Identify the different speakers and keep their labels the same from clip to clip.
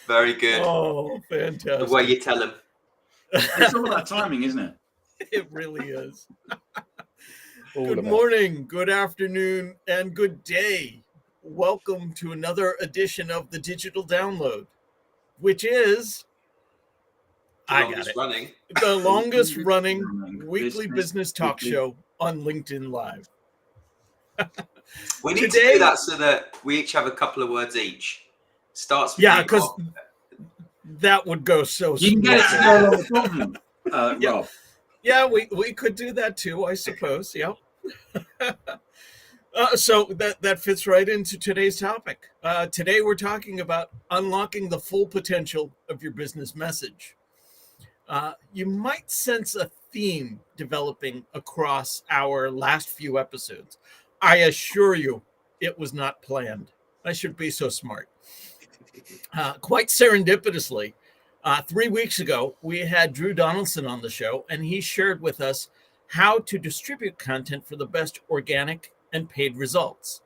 Speaker 1: Very good.
Speaker 2: Oh, fantastic.
Speaker 1: The way you tell them.
Speaker 3: It's all about timing, isn't it?
Speaker 2: It really is.
Speaker 4: All
Speaker 2: Good
Speaker 4: about.
Speaker 2: morning, good afternoon, and good day. Welcome to another edition of the Digital Download, which is
Speaker 1: The longest running.
Speaker 2: the longest running weekly business talk show on LinkedIn Live.
Speaker 1: We need to
Speaker 2: Today-
Speaker 1: do that so that we each have a couple of words each. Starts with
Speaker 2: Yeah,
Speaker 1: you,
Speaker 2: because
Speaker 1: Rob.
Speaker 2: that would go so
Speaker 3: You can get it to
Speaker 2: smoothly.
Speaker 3: go along the bottom,
Speaker 2: Yeah.
Speaker 3: Rob.
Speaker 2: Yeah, we could do that too, I suppose. Yep. So that fits right into today's topic. Today we're talking about unlocking the full potential of your business message. You might sense a theme developing across our last few episodes. I assure you, it was not planned. I should be so smart. Quite serendipitously, 3 weeks ago, we had Drew Donaldson on the show, and he shared with us how to distribute content for the best organic and paid results.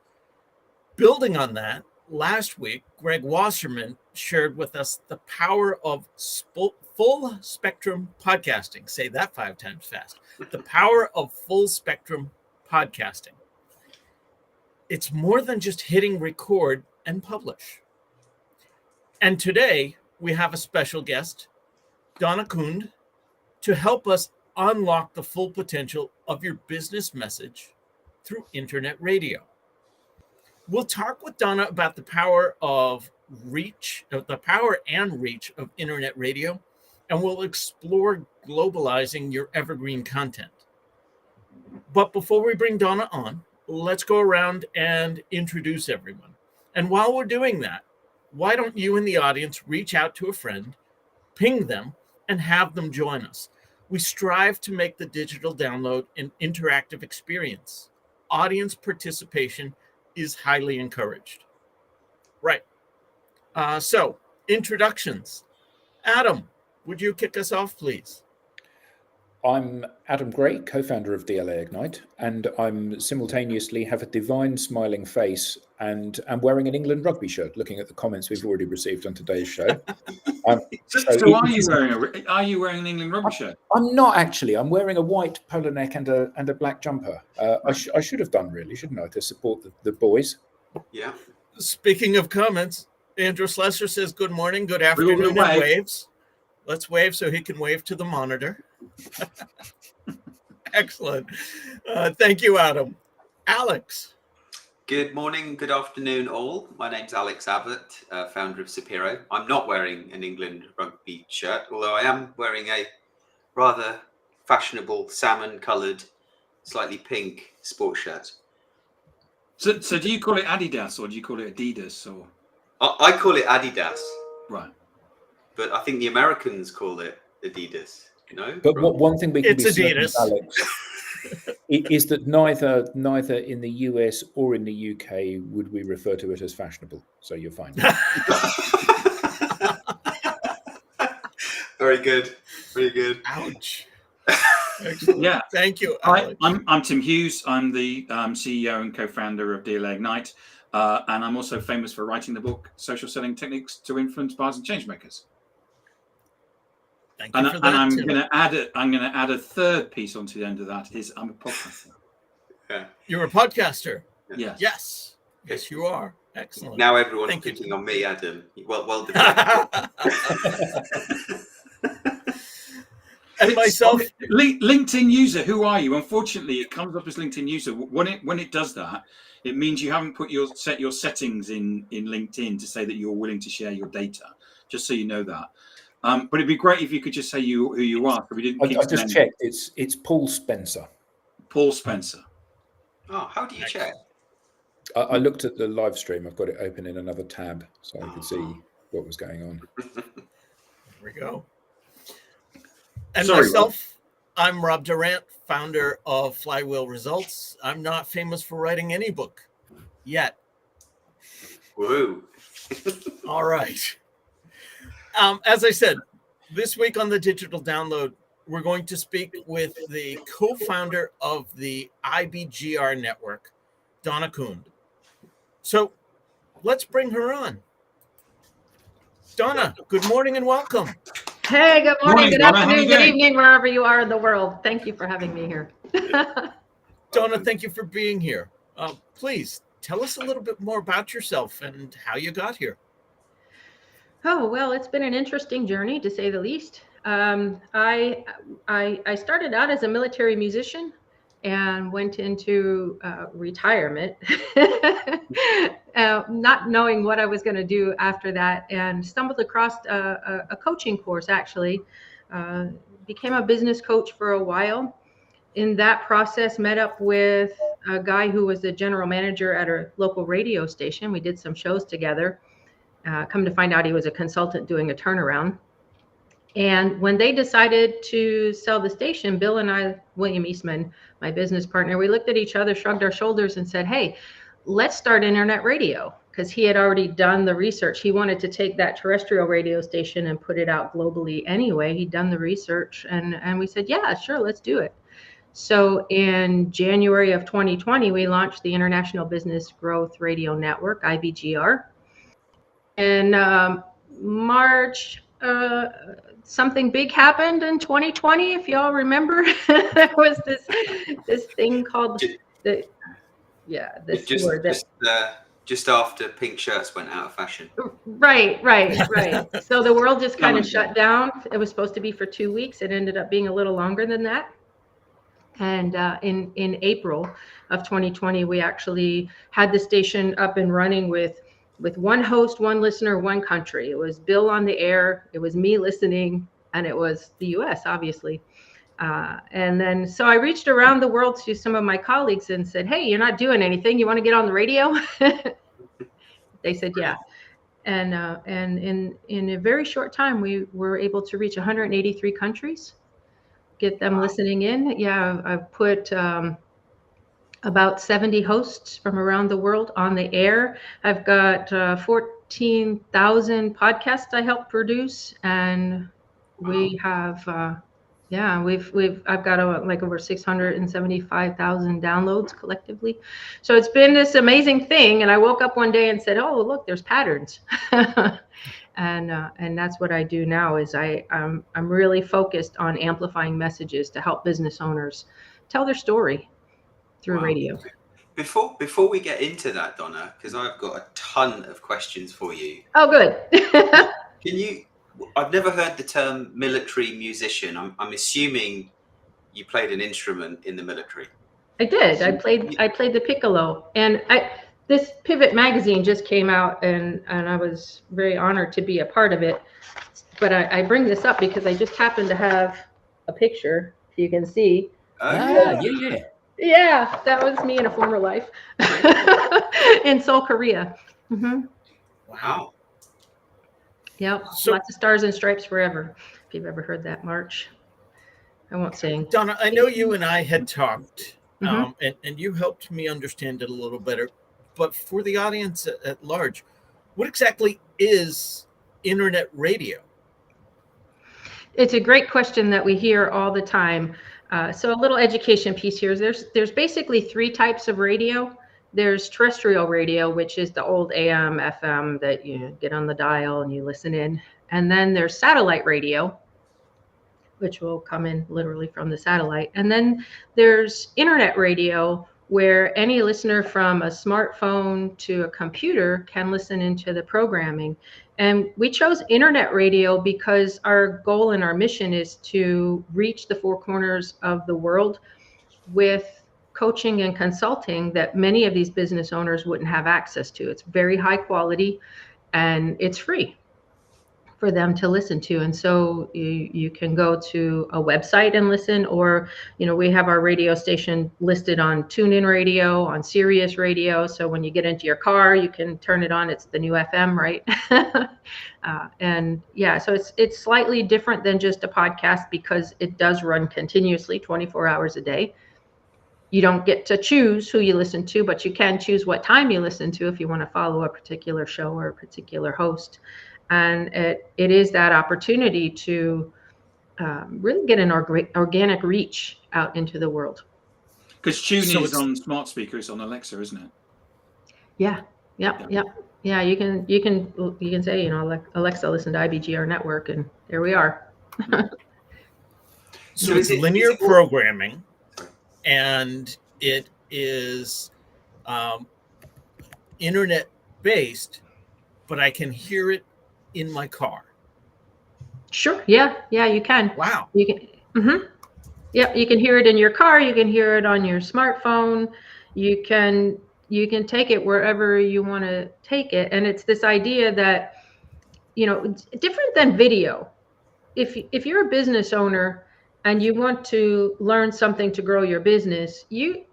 Speaker 2: Building on that, last week, Greg Wasserman shared with us the power of full spectrum podcasting. Say that 5 times fast. The power of full spectrum podcasting. It's more than just hitting record and publish. And today we have a special guest, Donna Kunde, to help us unlock the full potential of your business message through internet radio. We'll talk with Donna about the power and reach of internet radio, and we'll explore globalizing your evergreen content. But before we bring Donna on, let's go around and introduce everyone. And while we're doing that, why don't you in the audience reach out to a friend, ping them, and have them join us? We strive to make the digital download an interactive experience. Audience participation is highly encouraged. Right. So, introductions. Adam, would you kick us off, please?
Speaker 4: I'm Adam Gray, co-founder of DLA Ignite, and I'm simultaneously have a divine smiling face and I'm wearing an England rugby shirt, looking at the comments we've already received on today's show.
Speaker 3: So are you wearing an England rugby shirt?
Speaker 4: I'm not actually. I'm wearing a white polo neck and a black jumper. I should have done, really, shouldn't I, to support the boys?
Speaker 1: Yeah.
Speaker 2: Speaking of comments, Andrew Slesser says, good morning, good afternoon, and waves. Let's wave so he can wave to the monitor. Excellent. Thank you, Adam. Alex.
Speaker 1: Good morning, good afternoon, all. My name's Alex Abbott, founder of Sapiro. I'm not wearing an England rugby shirt, although I am wearing a rather fashionable salmon-coloured, slightly pink sports shirt.
Speaker 3: So do you call it Adidas or do you call it Adidas? Or
Speaker 1: I call it Adidas.
Speaker 3: Right.
Speaker 1: But I think the Americans call it Adidas. No,
Speaker 4: but one thing we can
Speaker 2: it's
Speaker 4: be certain,
Speaker 2: Adidas,
Speaker 4: Alex, is that neither in the US or in the UK would we refer to it as fashionable. So you're fine.
Speaker 1: Very good. Very good.
Speaker 2: Ouch. Excellent.
Speaker 3: Yeah.
Speaker 2: Thank you,
Speaker 3: Hi,
Speaker 2: Alex.
Speaker 3: I'm Tim Hughes. I'm the CEO and co-founder of DLA Ignite, and I'm also famous for writing the book "Social Selling Techniques to Influence Buyers and Changemakers."
Speaker 2: Thank you for that,
Speaker 3: I'm
Speaker 2: Tim.
Speaker 3: going to add a third piece onto the end of that. Is I'm a podcaster.
Speaker 1: Yeah.
Speaker 2: You're a podcaster.
Speaker 3: Yes.
Speaker 2: Yes, you are. Excellent.
Speaker 1: Now everyone's
Speaker 2: Thank you.
Speaker 1: picking on me, Adam. Well done.
Speaker 2: And myself.
Speaker 3: LinkedIn user, who are you? Unfortunately, it comes up as LinkedIn user. When it does that, it means you haven't set your settings in LinkedIn to say that you're willing to share your data. Just so you know that. But it'd be great if you could just say who you are. So we didn't.
Speaker 4: I just checked. It's Paul Spencer.
Speaker 3: Paul Spencer.
Speaker 1: Oh, how do you check?
Speaker 4: I looked at the live stream. I've got it open in another tab so I could see what was going on.
Speaker 2: There we go. And
Speaker 3: Sorry,
Speaker 2: myself, I'm Rob Durant, founder of Flywheel Results. I'm not famous for writing any book yet.
Speaker 1: Woo.
Speaker 2: All right. As I said, this week on the Digital Download, we're going to speak with the co-founder of the IBGR network, Donna Kunde. So let's bring her on. Donna, good morning and welcome.
Speaker 5: Hey, good morning, good
Speaker 3: Donna. How you
Speaker 5: afternoon, good
Speaker 3: doing?
Speaker 5: evening, wherever you are in the world. Thank you for having me here.
Speaker 2: Donna, thank you for being here. Please tell us a little bit more about yourself and how you got here.
Speaker 5: Oh, well, it's been an interesting journey, to say the least. I started out as a military musician and went into retirement, not knowing what I was going to do after that, and stumbled across a coaching course, actually. Became a business coach for a while. In that process, met up with a guy who was the general manager at a local radio station. We did some shows together. Come to find out, he was a consultant doing a turnaround. And when they decided to sell the station, Bill and I, William Eastman, my business partner, we looked at each other, shrugged our shoulders and said, hey, let's start internet radio. Because he had already done the research. He wanted to take that terrestrial radio station and put it out globally anyway. He'd done the research, and we said, yeah, sure, let's do it. So in January of 2020, we launched the International Business Growth Radio Network, IBGR. In March, something big happened in 2020. If y'all remember, there was this thing called
Speaker 1: just after pink shirts went out of fashion.
Speaker 5: Right. So the world just kind of shut down. It was supposed to be for 2 weeks. It ended up being a little longer than that. And in April of 2020, we actually had the station up and running with one host, one listener, one country. It was Bill on the air, it was me listening, and it was the US, obviously. And then, so I reached around the world to some of my colleagues and said, hey, you're not doing anything. You want to get on the radio? They said, yeah. And in a very short time, we were able to reach 183 countries. Get them listening in. Yeah, I've put about 70 hosts from around the world on the air. I've got 14,000 podcasts I help produce, and we have, I've got over 675,000 downloads collectively. So it's been this amazing thing. And I woke up one day and said, oh, look, there's patterns. And that's what I do now is I'm really focused on amplifying messages to help business owners tell their story through radio.
Speaker 1: Before we get into that, Donna, because I've got a ton of questions for you.
Speaker 5: Oh, good.
Speaker 1: I've never heard the term military musician. I'm assuming you played an instrument in the military.
Speaker 5: I did. I played the piccolo, and this Pivot magazine just came out, and I was very honored to be a part of it. But I bring this up because I just happen to have a picture, if you can see. Yeah, that was me in a former life in Seoul, Korea. Mm-hmm.
Speaker 1: Wow.
Speaker 5: Yep, so, lots of stars and stripes forever. If you've ever heard that march. I won't sing.
Speaker 2: Donna, I know you and I had talked, and you helped me understand it a little better. But for the audience at large, what exactly is internet radio?
Speaker 5: It's a great question that we hear all the time. So a little education piece here is there's basically 3 types of radio. There's terrestrial radio, which is the old AM, FM that you get on the dial and you listen in. And then there's satellite radio, which will come in literally from the satellite. And then there's internet radio, where any listener from a smartphone to a computer can listen into the programming. And we chose internet radio because our goal and our mission is to reach the 4 corners of the world with coaching and consulting that many of these business owners wouldn't have access to. It's very high quality and it's free for them to listen to. And so you can go to a website and listen, or, we have our radio station listed on TuneIn Radio, on Sirius Radio. So when you get into your car, you can turn it on. It's the new FM, right? So it's slightly different than just a podcast because it does run continuously 24 hours a day. You don't get to choose who you listen to, but you can choose what time you listen to if you want to follow a particular show or a particular host. And it is that opportunity to really get an organic reach out into the world.
Speaker 3: Because TuneIn is on smart speakers on Alexa, isn't it?
Speaker 5: Yeah. Yep. Yeah, you can say, Alexa, listen to IBGR network, and there we are.
Speaker 2: So
Speaker 1: is
Speaker 2: it's linear
Speaker 1: all-
Speaker 2: programming, and it is internet based, but I can hear it in my car.
Speaker 5: Sure. Yeah, you can.
Speaker 2: Wow.
Speaker 5: You can. Yep, you can hear it in your car. You can hear it on your smartphone. You can take it wherever you want to take it, and it's this idea that, it's different than video. If you're a business owner and you want to learn something to grow your business, you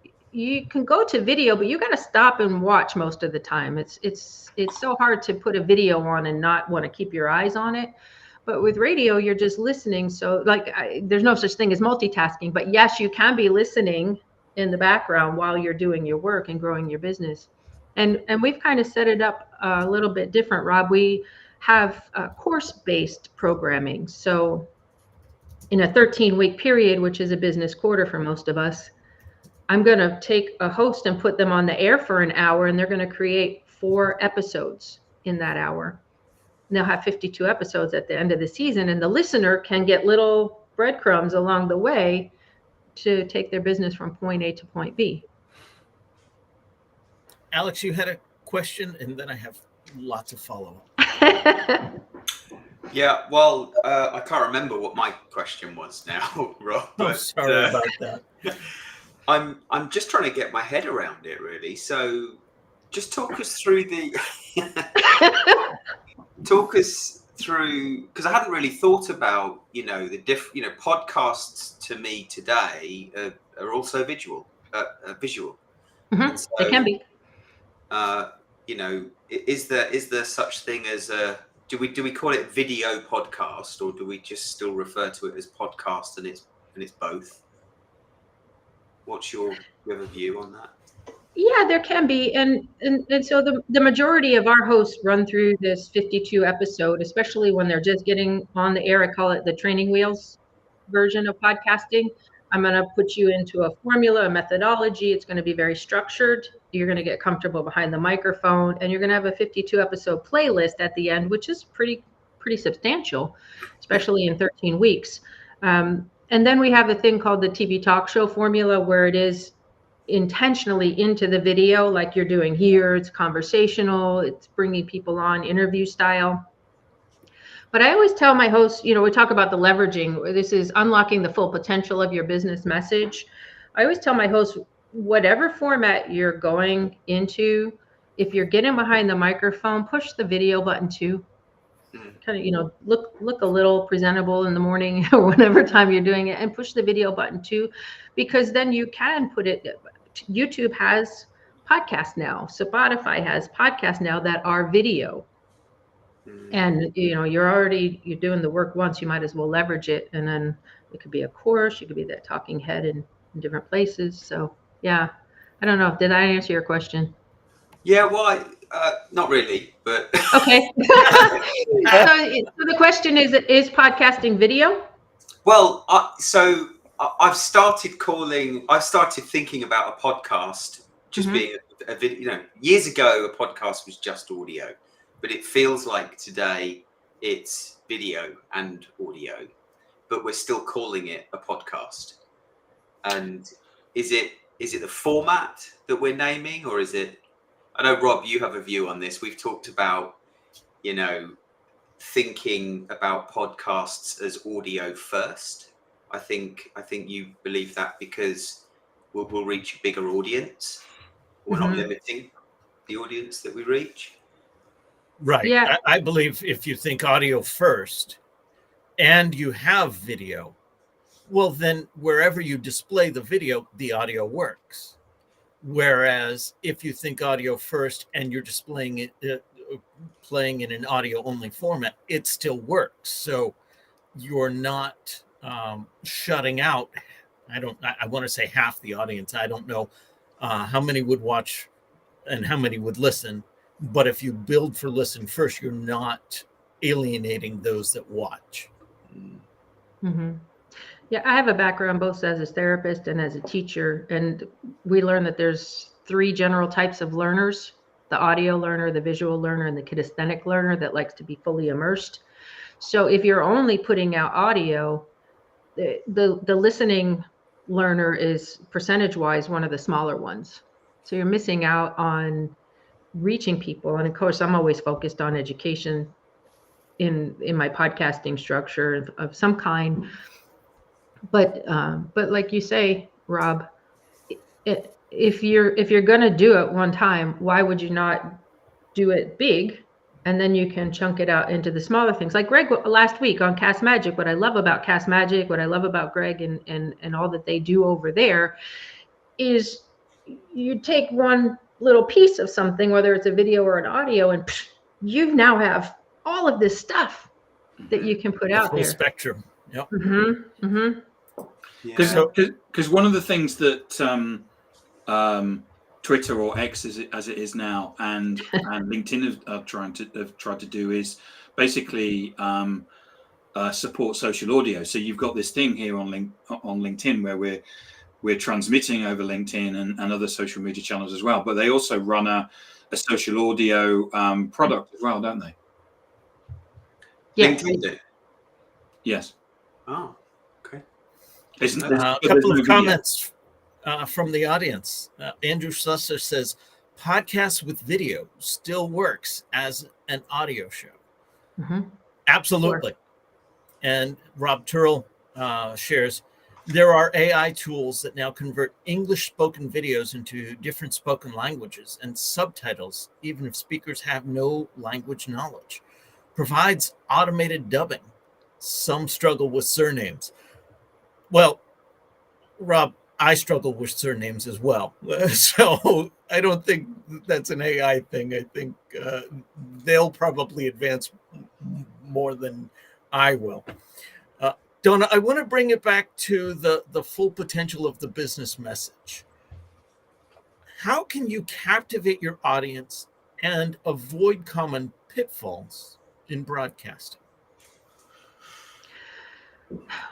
Speaker 5: can go to video, but you got to stop and watch most of the time. It's so hard to put a video on and not want to keep your eyes on it. But with radio, you're just listening. So there's no such thing as multitasking, but yes, you can be listening in the background while you're doing your work and growing your business. And we've kind of set it up a little bit different, Rob. We have course-based programming. So in a 13-week period, which is a business quarter for most of us, I'm going to take a host and put them on the air for an hour, and they're going to create 4 episodes in that hour. And they'll have 52 episodes at the end of the season, and the listener can get little breadcrumbs along the way to take their business from point A to point B.
Speaker 2: Alex, you had a question, and then I have lots of follow-up.
Speaker 1: Yeah, well, I can't remember what my question was now, Rob.
Speaker 2: But, sorry about that.
Speaker 1: I'm just trying to get my head around it, really. So, just talk us through because I hadn't really thought about podcasts to me today are also visual.
Speaker 5: Mm-hmm.
Speaker 1: So,
Speaker 5: they can be.
Speaker 1: Is there such thing as a do we call it video podcast, or do we just still refer to it as podcast and it's both? What's you have a view on that?
Speaker 5: Yeah, there can be. And so the majority of our hosts run through this 52 episode, especially when they're just getting on the air. I call it the training wheels version of podcasting. I'm going to put you into a formula, a methodology. It's going to be very structured. You're going to get comfortable behind the microphone, and you're going to have a 52 episode playlist at the end, which is pretty substantial, especially in 13 weeks. And then we have a thing called the TV talk show formula, where it is intentionally into the video, like you're doing here. It's conversational. It's bringing people on interview style. But I always tell my hosts, we talk about the leveraging. This is unlocking the full potential of your business message. I always tell my hosts, whatever format you're going into, if you're getting behind the microphone, push the video button too. Kind of, look a little presentable in the morning or whatever time you're doing it, and push the video button too, because then you can put it. YouTube has podcasts now. Spotify has podcasts now that are video. And you're doing the work once, you might as well leverage it. And then it could be a course, you could be that talking head in different places. So yeah, I don't know. Did I answer your question?
Speaker 1: Yeah, well, not really, but
Speaker 5: okay. So the question is podcasting video?
Speaker 1: Well, I've started thinking about a podcast just being a video. Years ago, a podcast was just audio, but it feels like today it's video and audio, but we're still calling it a podcast. And is it the format that we're naming, or is it? I know, Rob, you have a view on this. We've talked about, thinking about podcasts as audio first. I think you believe that because we'll reach a bigger audience. We're not limiting the audience that we reach.
Speaker 2: Right.
Speaker 5: Yeah.
Speaker 2: I believe if you think audio first and you have video, well, then wherever you display the video, the audio works. Whereas if you think audio first and you're displaying it, playing in an audio only format, it still works. So you're not shutting out. I want to say half the audience. I don't know how many would watch and how many would listen. But if you build for listen first, you're not alienating those that watch.
Speaker 5: Mm-hmm. Yeah, I have a background both as a therapist and as a teacher, and we learned that there's 3 general types of learners. the audio learner, the visual learner, and the kinesthetic learner that likes to be fully immersed. So if you're only putting out audio, the listening learner is percentage-wise one of the smaller ones. So you're missing out on reaching people. And of course, I'm always focused on education in my podcasting structure of some kind. But like you say, Rob, if you're going to do it one time, why would you not do it big? And then you can chunk it out into the smaller things. Like Greg last week on Cast Magic, what I love about Cast Magic, what I love about Greg and all that they do over there is you take one little piece of something, whether it's a video or an audio, and you now have all of this stuff that you can put out
Speaker 2: full
Speaker 5: there.
Speaker 2: spectrum. Yep.
Speaker 5: Mm-hmm. Mm-hmm.
Speaker 3: Because one of the things that Twitter or X as it is now, and LinkedIn have tried to do is basically support social audio. So you've got this thing here on LinkedIn where we're transmitting over LinkedIn and other social media channels as well. But they also run a social audio product as well, don't they?
Speaker 5: Yeah.
Speaker 1: LinkedIn do?
Speaker 3: Yes.
Speaker 1: Oh, okay.
Speaker 2: A couple of comments from the audience. Andrew Susser says, podcasts with video still works as an audio show.
Speaker 5: Mm-hmm.
Speaker 2: Absolutely. Sure. And Rob Turrell shares, there are AI tools that now convert English spoken videos into different spoken languages and subtitles, even if speakers have no language knowledge. Provides automated dubbing. Some struggle with surnames. Well, Rob, I struggle with surnames as well. So I don't think that's an AI thing. I think they'll probably advance more than I will. Donna, I want to bring it back to the full potential of the business message. How can you captivate your audience and avoid common pitfalls in broadcasting?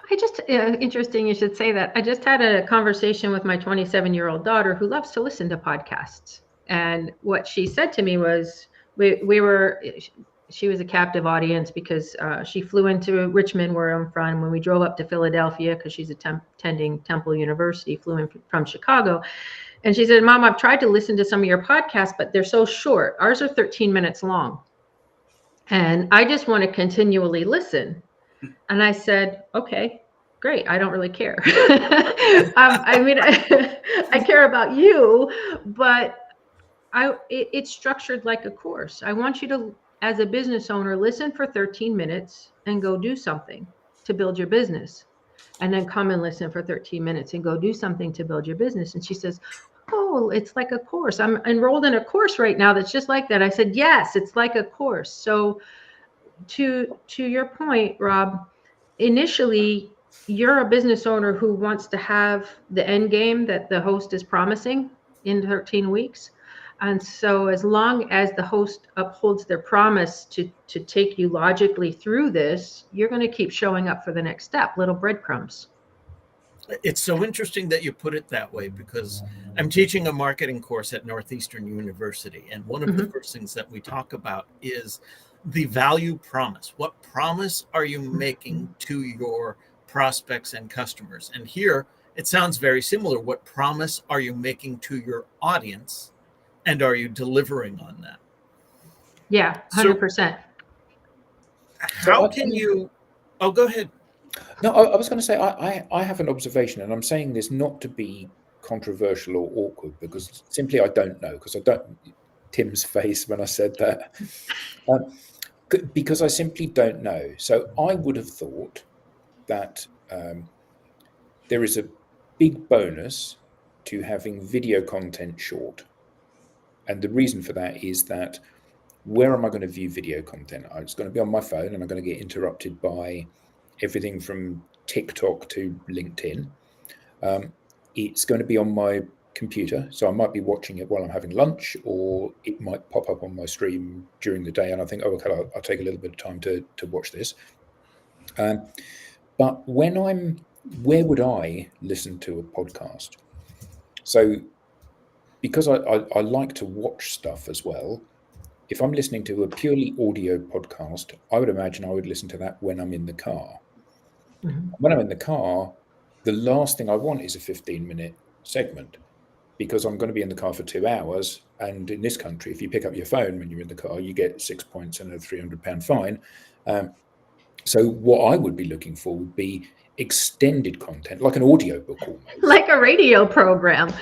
Speaker 5: Interesting you should say that. I just had a conversation with my 27-year-old daughter who loves to listen to podcasts. And what she said to me was, she was a captive audience because she flew into Richmond, where I'm from. When we drove up to Philadelphia, because she's attending Temple University, flew in from Chicago. And she said, Mom, I've tried to listen to some of your podcasts, but they're so short. Ours are 13 minutes long. And I just want to continually listen. And I said, okay, great. I don't really care. I mean, I care about you, but it's structured like a course. I want you to, as a business owner, listen for 13 minutes and go do something to build your business. And then come and listen for 13 minutes and go do something to build your business. And she says, oh, it's like a course. I'm enrolled in a course right now that's just like that. I said, yes, it's like a course. So to your point, Rob, initially, you're a business owner who wants to have the end game that the host is promising in 13 weeks. And so as long as the host upholds their promise to take you logically through this, you're going to keep showing up for the next step, little breadcrumbs.
Speaker 2: It's so interesting that you put it that way, because I'm teaching a marketing course at Northeastern University. And one of the first things that we talk about is the value promise. What promise are you making to your prospects and customers? And here it sounds very similar. What promise are you making to your audience, and are you delivering on that?
Speaker 5: Yeah, 100%.
Speaker 2: How can you? Oh, go ahead.
Speaker 4: No, I was going to say I have an observation, and I'm saying this not to be controversial or awkward, because simply I don't know, because I don't. Tim's face when I said that. Because I simply don't know. So I would have thought that there is a big bonus to having video content short. And the reason for that is that where am I going to view video content? It's going to be on my phone, and I'm going to get interrupted by everything from TikTok to LinkedIn. It's going to be on my computer, so I might be watching it while I'm having lunch, or it might pop up on my stream during the day, and I think, oh, okay, I'll take a little bit of time to watch this. But where would I listen to a podcast? So because I like to watch stuff as well, if I'm listening to a purely audio podcast, I would imagine I would listen to that when I'm in the car.
Speaker 5: Mhm.
Speaker 4: When I'm in the car, the last thing I want is a 15-minute segment, because I'm going to be in the car for 2 hours. And in this country, if you pick up your phone when you're in the car, you get 6 points and a £300 fine. So what I would be looking for would be extended content, like an audiobook almost.
Speaker 5: Like a radio program.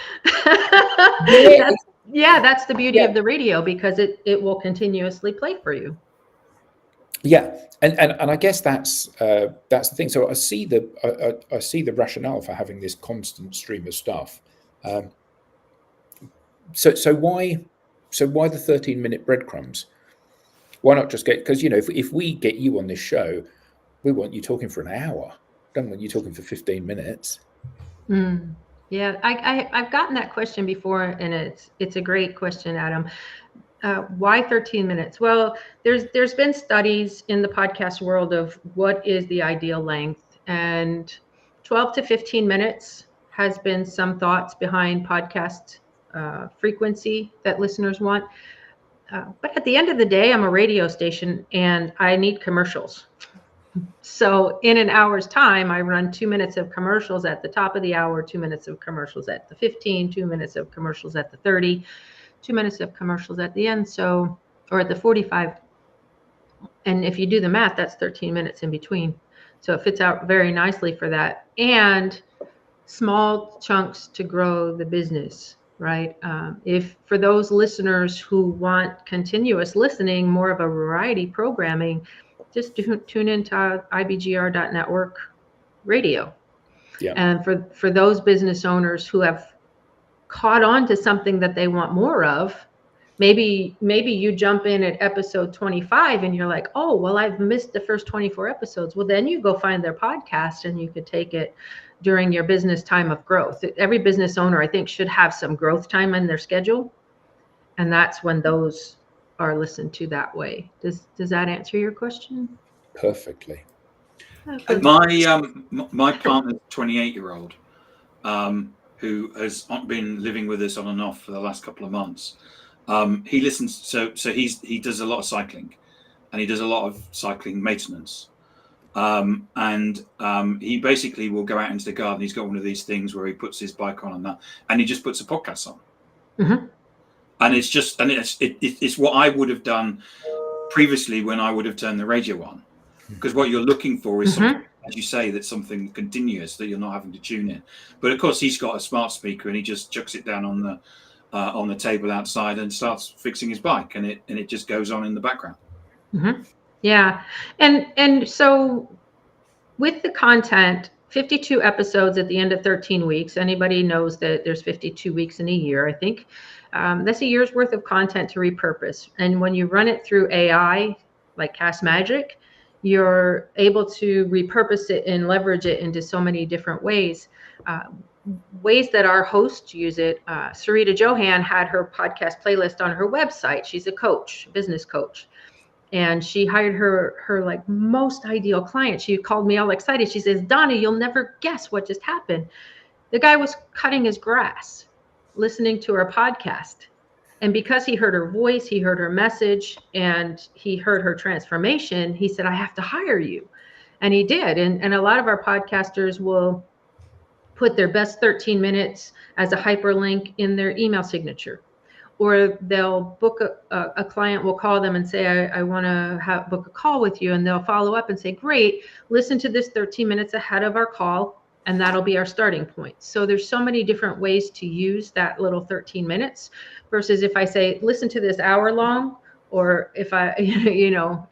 Speaker 5: That's the beauty of the radio, because it will continuously play for you.
Speaker 4: Yeah, and I guess that's the thing. So I see the rationale for having this constant stream of stuff. So why the 13-minute breadcrumbs? Why not just get, because if we get you on this show, we want you talking for an hour. Don't want you talking for 15 minutes.
Speaker 5: Mm. Yeah, I've gotten that question before, and it's a great question, Adam. Why 13 minutes? Well, there's been studies in the podcast world of what is the ideal length, and 12 to 15 minutes has been some thoughts behind podcast frequency that listeners want. But at the end of the day, I'm a radio station and I need commercials. So in an hour's time, I run 2 minutes of commercials at the top of the hour, 2 minutes of commercials at the 15, 2 minutes of commercials at the 30, 2 minutes of commercials at the end. So, or at the 45. And if you do the math, that's 13 minutes in between. So it fits out very nicely for that. And small chunks to grow the business, right? If for those listeners who want continuous listening, more of a variety programming, just tune into ibgr.network radio.
Speaker 4: Yeah.
Speaker 5: And for those business owners who have caught on to something that they want more of, maybe you jump in at episode 25 and you're like, oh, well, I've missed the first 24 episodes. Well, then you go find their podcast and you could take it during your business time of growth. Every business owner, I think, should have some growth time in their schedule. And that's when those are listened to that way. Does that answer your question?
Speaker 4: Perfectly.
Speaker 3: My partner's 28-year-old, who has been living with us on and off for the last couple of months. He listens, so he does a lot of cycling, and he does a lot of cycling maintenance. And he basically will go out into the garden. He's got one of these things where he puts his bike on and that, and he just puts a podcast on.
Speaker 5: Mm-hmm.
Speaker 3: And it's what I would have done previously when I would have turned the radio on, because what you're looking for is something, as you say, that's something continuous that you're not having to tune in. But of course, he's got a smart speaker, and he just chucks it down on the table outside and starts fixing his bike, and it just goes on in the background.
Speaker 5: Mm-hmm. Yeah. And so with the content, 52 episodes at the end of 13 weeks, anybody knows that there's 52 weeks in a year, I think. That's a year's worth of content to repurpose. And when you run it through AI, like Cast Magic, you're able to repurpose it and leverage it into so many different ways. Ways that our hosts use it. Sarita Johan had her podcast playlist on her website. She's a coach, business coach. And she hired her like most ideal client. She called me all excited. She says, Donna, you'll never guess what just happened. The guy was cutting his grass, listening to her podcast. And because he heard her voice, he heard her message, and he heard her transformation, he said, I have to hire you. And he did. And a lot of our podcasters will put their best 13 minutes as a hyperlink in their email signature. Or they'll book a client will call them and say, I want to book a call with you. And they'll follow up and say, great, listen to this 13 minutes ahead of our call, and that'll be our starting point. So there's so many different ways to use that little 13 minutes versus if I say, listen to this hour long, or if I,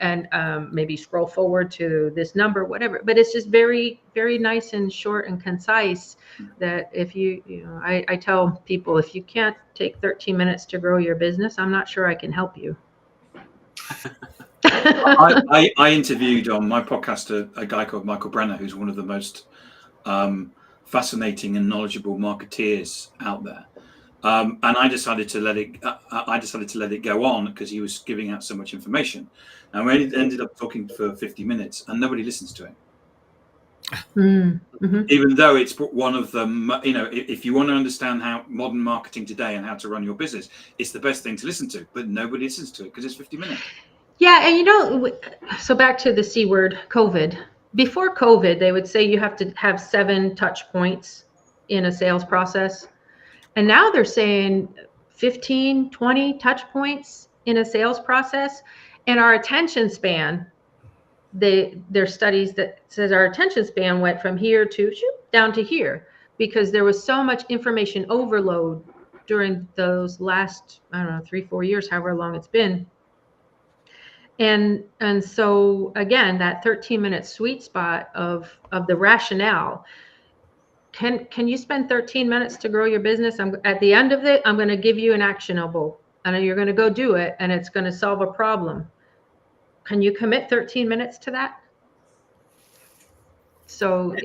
Speaker 5: and maybe scroll forward to this number, whatever. But it's just very, very nice and short and concise that if I tell people, if you can't take 13 minutes to grow your business, I'm not sure I can help you.
Speaker 3: I interviewed on my podcast a guy called Michael Brenner, who's one of the most fascinating and knowledgeable marketeers out there. And I decided to let it go on because he was giving out so much information. And we ended up talking for 50 minutes, and nobody listens to him.
Speaker 5: Mm-hmm.
Speaker 3: Even though it's one of them, if you want to understand how modern marketing today and how to run your business, it's the best thing to listen to, but nobody listens to it because it's 50 minutes.
Speaker 5: Yeah. And so back to the C word, COVID. Before COVID, they would say you have to have 7 touch points in a sales process. And now they're saying 15, 20 touch points in a sales process. And our attention span, there's studies that says our attention span went from here to down to here because there was so much information overload during those last, I don't know, 3-4 years, however long it's been. And so again, that 13-minute sweet spot of the rationale. Can you spend 13 minutes to grow your business? At the end of it, I'm going to give you an actionable, and you're going to go do it, and it's going to solve a problem. Can you commit 13 minutes to that? So,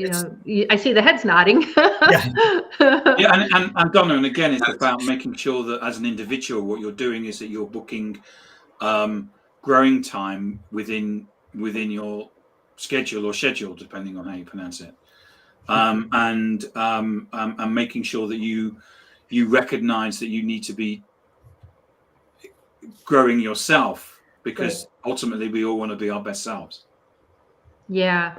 Speaker 5: I see the heads nodding.
Speaker 3: Yeah, and Donna, and again, it's about making sure that as an individual, what you're doing is that you're booking growing time within your schedule, depending on how you pronounce it, and making sure that you recognize that you need to be growing yourself, because ultimately we all want to be our best selves.
Speaker 5: Yeah.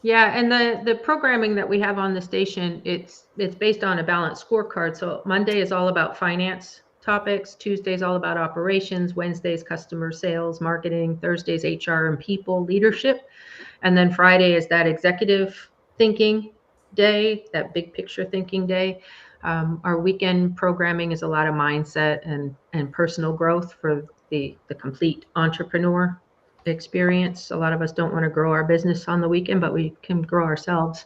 Speaker 5: And the programming that we have on the station, it's based on a balanced scorecard. So Monday is all about finance topics, Tuesday is all about operations, Wednesday's customer sales, marketing, Thursday's HR and people leadership, and then Friday is that executive thinking day, that big picture thinking day. Our weekend programming is a lot of mindset and personal growth for the complete entrepreneur experience. A lot of us don't want to grow our business on the weekend, but we can grow ourselves,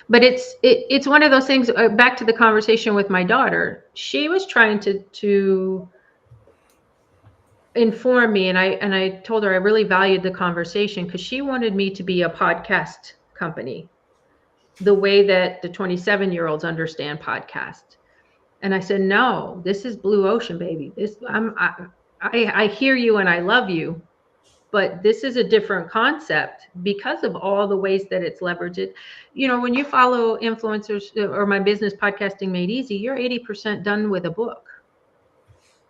Speaker 5: but it's one of those things. Back to the conversation with my daughter, she was trying to inform me, and I told her I really valued the conversation because she wanted me to be a podcast company, the way that the 27-year-olds understand podcast. And I said, no, this is blue ocean, baby. I hear you and I love you, but this is a different concept because of all the ways that it's leveraged. When you follow influencers or my business Podcasting Made Easy, you're 80% done with a book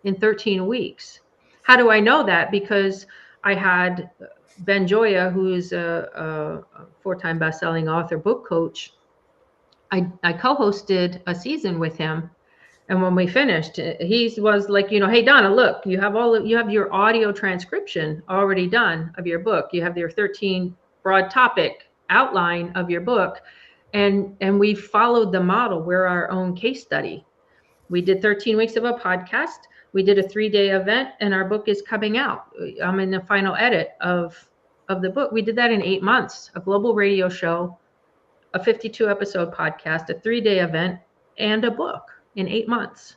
Speaker 5: in 13 weeks. How do I know that? Because I had Ben Joya, who's a 4-time best-selling author, book coach. I co-hosted a season with him. And when we finished, he was like, hey, Donna, look, you have your audio transcription already done of your book. You have your 13 broad topic outline of your book. And we followed the model. We're our own case study. We did 13 weeks of a podcast. We did a 3-day event, and our book is coming out. I'm in the final edit of the book. We did that in 8 months, a global radio show, a 52-episode podcast, a 3-day event, and a book in 8 months.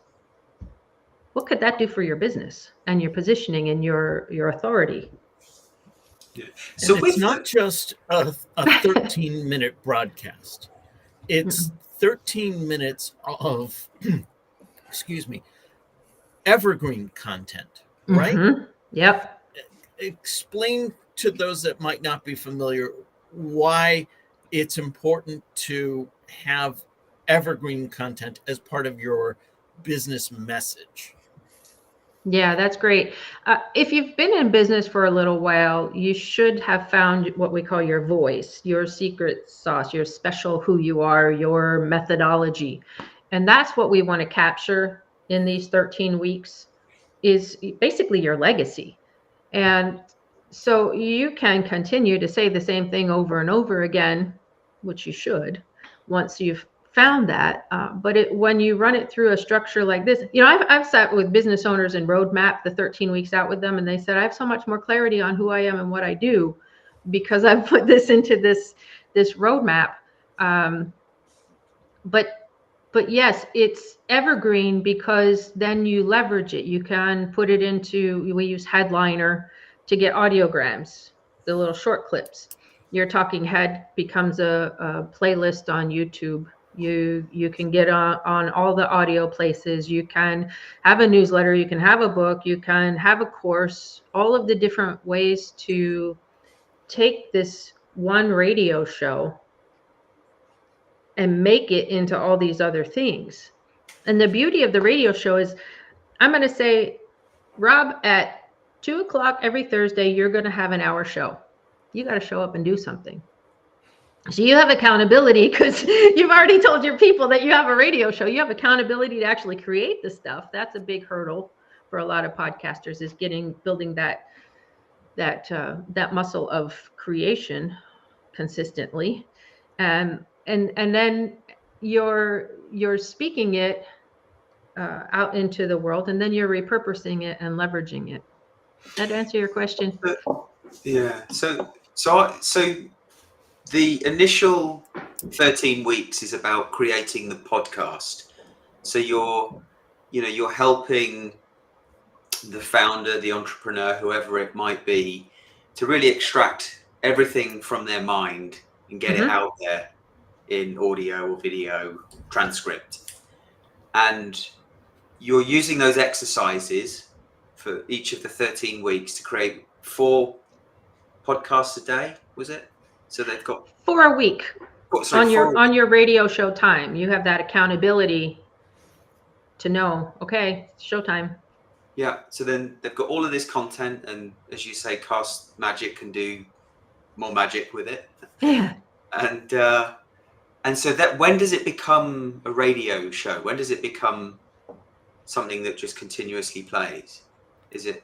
Speaker 5: What could that do for your business and your positioning and your authority?
Speaker 2: Yeah. So it's not just a 13-minute broadcast. It's 13 minutes of, excuse me, evergreen content, right?
Speaker 5: Mm-hmm. Yep.
Speaker 2: Explain to those that might not be familiar why it's important to have evergreen content as part of your business message.
Speaker 5: Yeah, that's great. If you've been in business for a little while, you should have found what we call your voice, your secret sauce, your special who you are, your methodology. And that's what we want to capture in these 13 weeks is basically your legacy. And so you can continue to say the same thing over and over again, which you should once you've found that. But when you run it through a structure like this, I've sat with business owners and roadmap the 13 weeks out with them, and they said, I have so much more clarity on who I am and what I do because I've put this into this roadmap. But yes, it's evergreen because then you leverage it. You can put it into, we use Headliner to get audiograms, the little short clips. Your talking head becomes a playlist on YouTube. You can get on all the audio places. You can have a newsletter. You can have a book. You can have a course. All of the different ways to take this one radio show and make it into all these other things. And the beauty of the radio show is, I'm going to say, Rob, at 2:00 every Thursday, you're going to have an hour show. You got to show up and do something. So you have accountability because you've already told your people that you have a radio show. You have accountability to actually create the stuff. That's a big hurdle for a lot of podcasters, is building that muscle of creation consistently. And then you're speaking it out into the world, and then you're repurposing it and leveraging it. That answer your question?
Speaker 1: Yeah. So the initial 13 weeks is about creating the podcast. So you're helping the founder, the entrepreneur, whoever it might be, to really extract everything from their mind and get it out there in audio or video transcript. And you're using those exercises for each of the 13 weeks to create 4 podcasts a day, was it? So they've got
Speaker 5: 4 a week on your radio show time. You have that accountability to know, okay, it's showtime.
Speaker 1: Yeah. So then they've got all of this content, and as you say, Cast Magic can do more magic with it.
Speaker 5: Yeah.
Speaker 1: And so that, when does it become a radio show? When does it become something that just continuously plays? Is it?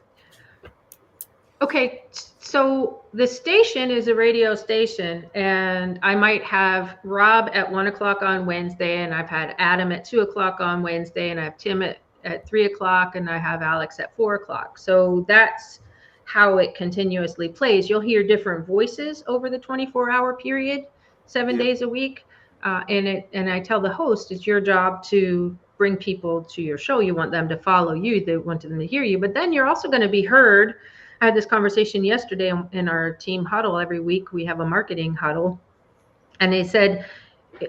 Speaker 5: Okay, so the station is a radio station, and I might have Rob at 1:00 on Wednesday, and I've had Adam at 2:00 on Wednesday, and I have Tim at 3:00, and I have Alex at 4:00. So that's how it continuously plays. You'll hear different voices over the 24-hour period, 7 days a week. And I tell the host, it's your job to bring people to your show. You want them to follow you. They want them to hear you. But then you're also going to be heard. I had this conversation yesterday in our team huddle. Every week we have a marketing huddle. And they said,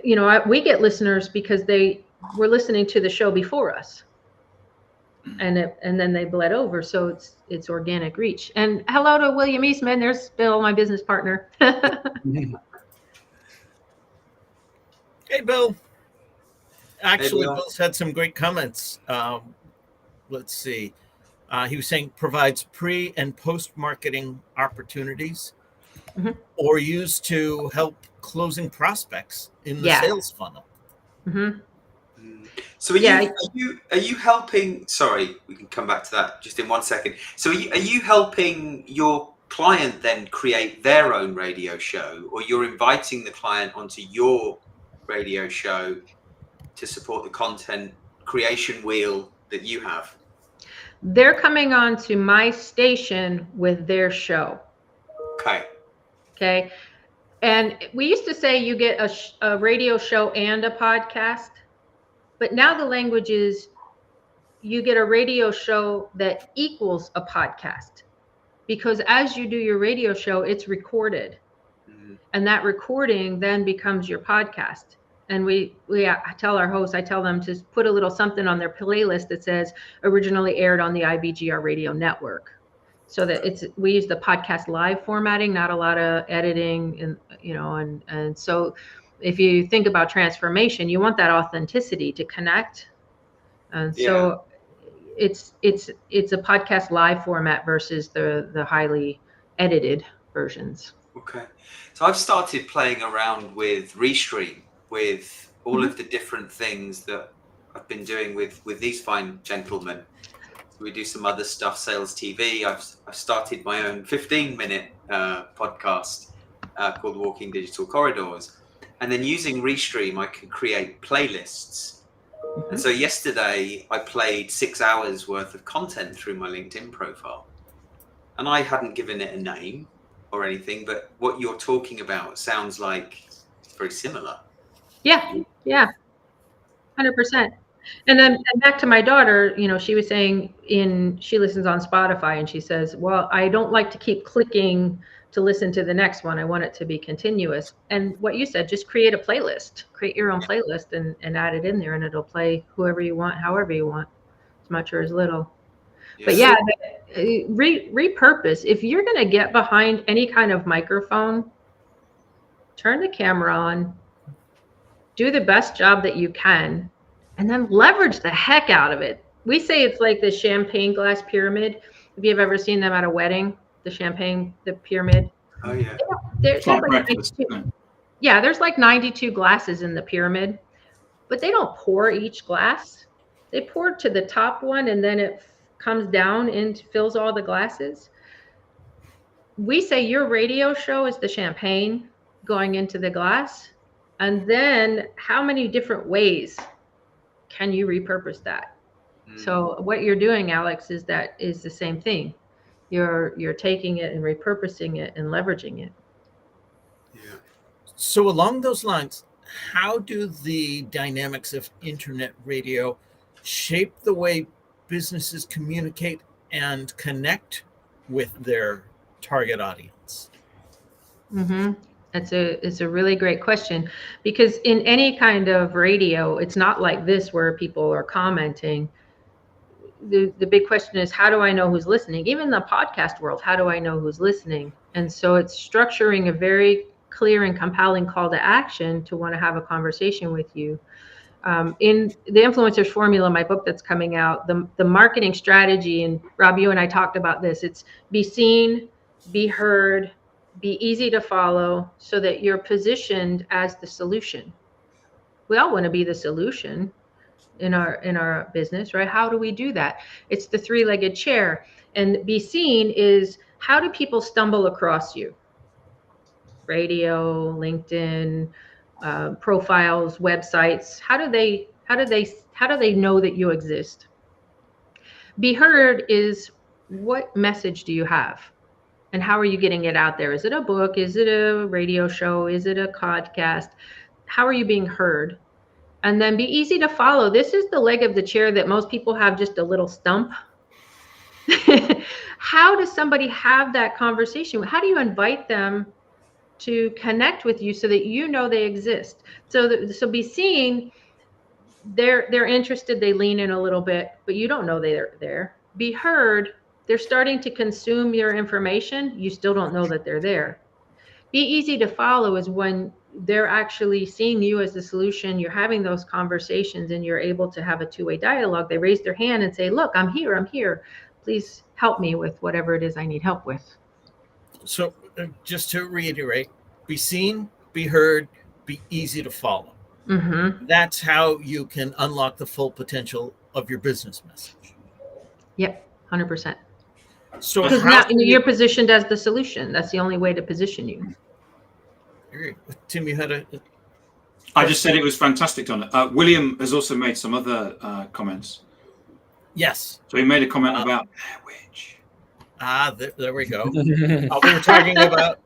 Speaker 5: we get listeners because they were listening to the show before us. And then they bled over. So it's organic reach. And hello to William Eastman. There's Bill, my business partner.
Speaker 2: Hey, Bill. Actually,
Speaker 1: Hey, Bill.
Speaker 2: Bill's had some great comments. Let's see. He was saying provides pre and post marketing opportunities, or used to help closing prospects in the sales funnel.
Speaker 1: So are you helping? Sorry, we can come back to that just in 1 second. So are you helping your client then create their own radio show, or you're inviting the client onto your radio show to support the content creation wheel that you have?
Speaker 5: They're coming on to my station with their show. Okay. And we used to say you get a radio show and a podcast, but now the language is you get a radio show that equals a podcast, because as you do your radio show, it's recorded. And that recording then becomes your podcast. And I tell our hosts, I tell them to put a little something on their playlist that says originally aired on the IBGR radio network, so that we use the podcast live formatting, not a lot of editing, and so if you think about transformation, you want that authenticity to connect. And so it's a podcast live format versus the highly edited versions.
Speaker 1: Okay. So I've started playing around with Restream, with all of the different things that I've been doing with these fine gentlemen. So we do some other stuff, sales TV. I've started my own 15-minute podcast called Walking Digital Corridors. And then using Restream, I can create playlists. And so yesterday I played 6 hours worth of content through my LinkedIn profile. And I hadn't given it a name or anything, but what you're talking about sounds like it's very similar.
Speaker 5: Yeah, 100%. And then back to my daughter, she was saying she listens on Spotify, and she says, well, I don't like to keep clicking to listen to the next one. I want it to be continuous. And what you said, just create a playlist, create your own playlist and add it in there, and it'll play whoever you want, however you want, as much or as little. But repurpose. If you're going to get behind any kind of microphone, turn the camera on, do the best job that you can, and then leverage the heck out of it. We say it's like the champagne glass pyramid. If you've ever seen them at a wedding, the pyramid.
Speaker 1: Oh yeah.
Speaker 5: There's
Speaker 3: Like
Speaker 5: like
Speaker 3: breakfast,
Speaker 5: 92,
Speaker 3: isn't it?
Speaker 5: yeah, there's like 92 glasses in the pyramid, but they don't pour each glass. They pour to the top one, and then it comes down and fills all the glasses. We say your radio show is the champagne going into the glass. And then how many different ways can you repurpose that? So what you're doing, Alex, is the same thing. You're taking it and repurposing it and leveraging it.
Speaker 1: Yeah.
Speaker 2: So along those lines, how do the dynamics of internet radio shape the way businesses communicate and connect with their target audience?
Speaker 5: Mm-hmm. It's a really great question, because in any kind of radio, it's not like this where people are commenting. The big question is, how do I know who's listening? Even in the podcast world, how do I know who's listening? And so it's structuring a very clear and compelling call to action to want to have a conversation with you. In the Influencers Formula, my book that's coming out, the marketing strategy, and Rob, you and I talked about this, it's be seen, be heard, be easy to follow, so that you're positioned as the solution. We all want to be the solution in our business, right? How do we do that? It's the three-legged chair. And be seen is, how do people stumble across you? Radio, LinkedIn, profiles, websites. How do they know that you exist? Be heard is, what message do you have? And how are you getting it out there? Is it a book? Is it a radio show? Is it a podcast? How are you being heard? And then be easy to follow. This is the leg of the chair that most people have just a little stump. How does somebody have that conversation? How do you invite them to connect with you so that you know they exist? So be seen, they're interested, they lean in a little bit, but you don't know they're there. Be heard, they're starting to consume your information, you still don't know that they're there. Be easy to follow is when they're actually seeing you as the solution, you're having those conversations, and you're able to have a two-way dialogue. They raise their hand and say, look, I'm here. Please help me with whatever it is I need help with.
Speaker 2: So just to reiterate, be seen, be heard, be easy to follow.
Speaker 5: Mm-hmm.
Speaker 2: That's how you can unlock the full potential of your business message.
Speaker 5: Yep, 100%.
Speaker 2: So
Speaker 5: Because now you're positioned as the solution. That's the only way to position you.
Speaker 2: Tim, you had a...
Speaker 3: I just said it was fantastic, Donna. William has also made some other comments.
Speaker 2: Yes.
Speaker 3: So he made a comment about Blair Witch.
Speaker 2: There we go. We were talking about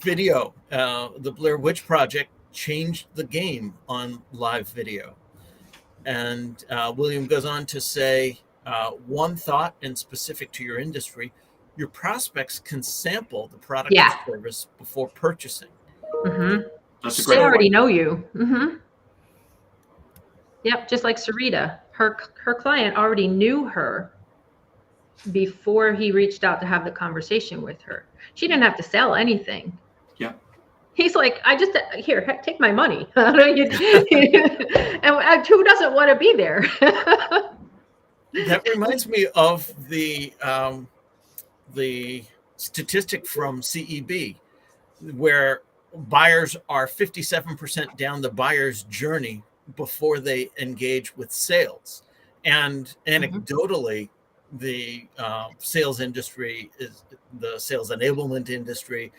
Speaker 2: video. The Blair Witch Project changed the game on live video. And William goes on to say, one thought, and specific to your industry, your prospects can sample the product or service before purchasing.
Speaker 5: Mm-hmm.
Speaker 3: That's a great
Speaker 5: They already
Speaker 3: point.
Speaker 5: know you. Mm-hmm. Yep, just like Sarita. Her client already knew her before he reached out to have the conversation with her. She didn't have to sell anything.
Speaker 3: Yeah.
Speaker 5: He's like, here, take my money. And who doesn't want to be there?
Speaker 2: That reminds me of the statistic from CEB, where buyers are 57% down the buyer's journey before they engage with sales. And anecdotally, the sales industry, the sales enablement industry,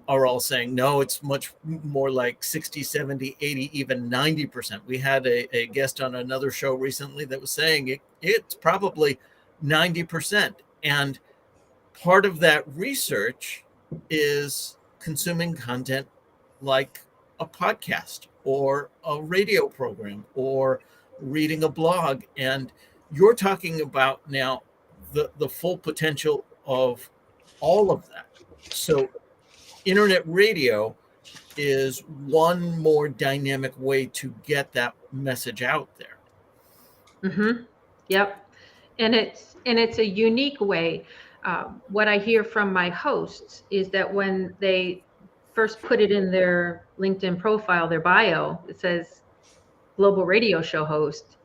Speaker 2: are all saying, no, it's much more like 60, 70, 80, even 90%. We had a guest on another show recently that was saying it's probably 90%. And part of that research is consuming content like a podcast or a radio program or reading a blog. And you're talking about now the full potential of all of that. So internet radio is one more dynamic way to get that message out there.
Speaker 5: Mm-hmm. Yep. And it's a unique way. what I hear from my hosts is that when they first put it in their LinkedIn profile, their bio, it says global radio show host,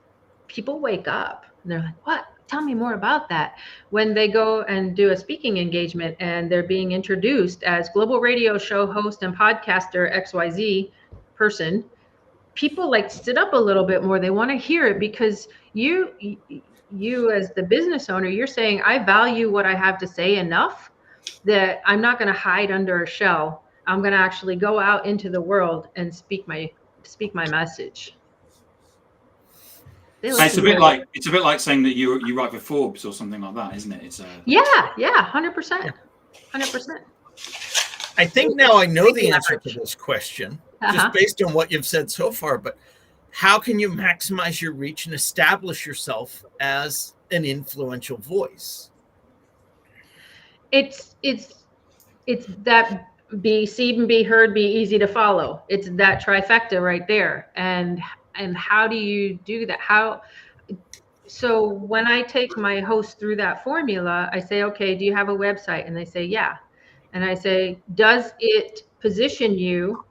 Speaker 5: people wake up and they're like, what? Tell me more about that. When they go and do a speaking engagement and they're being introduced as global radio show host and podcaster XYZ person, people like sit up a little bit more. They want to hear it because you as the business owner, you're saying, I value what I have to say enough that I'm not going to hide under a shell. I'm going to actually go out into the world and speak my message.
Speaker 3: It's a bit like saying that you write for Forbes or something like that, isn't it? It's
Speaker 5: yeah, 100%.
Speaker 2: I think now I know the answer to this question, just based on what you've said so far, but how can you maximize your reach and establish yourself as an influential voice?
Speaker 5: It's that be seen, be heard, be easy to follow. It's that trifecta right there. And how do you do that? So when I take my host through that formula, I say, okay, do you have a website? And they say, yeah. And I say, does it position you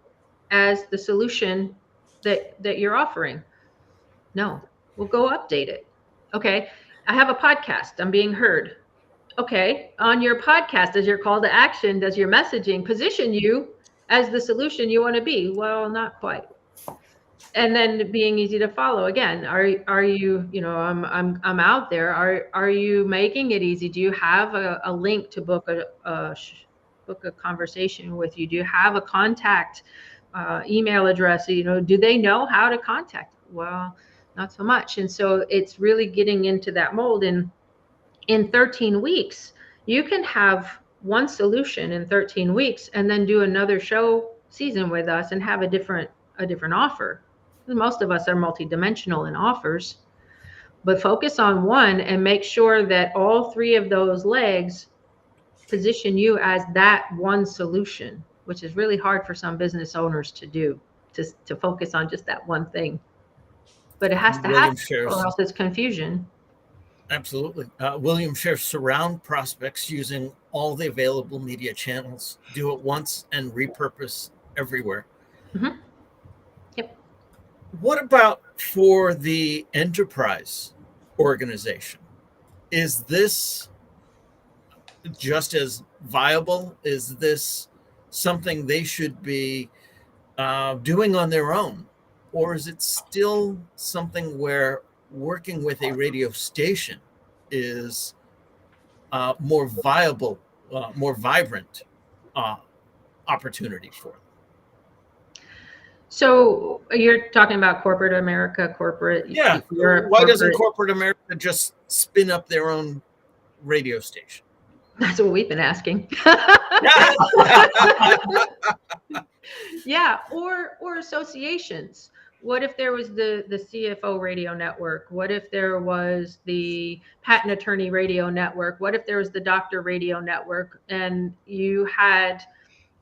Speaker 5: as the solution that you're offering? No. We'll go update it. Okay. I have a podcast. I'm being heard. Okay. On your podcast, does your call to action, does your messaging position you as the solution you want to be? Well, not quite. And then being easy to follow again. Are you, I'm out there. Are you making it easy? Do you have a link to book a conversation with you? Do you have a contact email address? Do they know how to contact? Well, not so much. And so it's really getting into that mold. And in 13 weeks, you can have one solution in 13 weeks and then do another show season with us and have a different offer. Most of us are multidimensional in offers, but focus on one and make sure that all three of those legs position you as that one solution, which is really hard for some business owners to do, to focus on just that one thing. But it has to happen, or else it's confusion.
Speaker 2: Absolutely. William shares surround prospects using all the available media channels. Do it once and repurpose everywhere.
Speaker 5: Mm-hmm. Yep.
Speaker 2: What about for the enterprise organization? Is this just as viable? Is this something they should be doing on their own? Or is it still something where working with a radio station is more viable, more vibrant opportunity for them?
Speaker 5: So you're talking about corporate America, corporate.
Speaker 2: Yeah. Why doesn't corporate America just spin up their own radio station?
Speaker 5: That's what we've been asking. Yeah. Or associations. What if there was the CFO radio network? What if there was the patent attorney radio network? What if there was the doctor radio network? And you had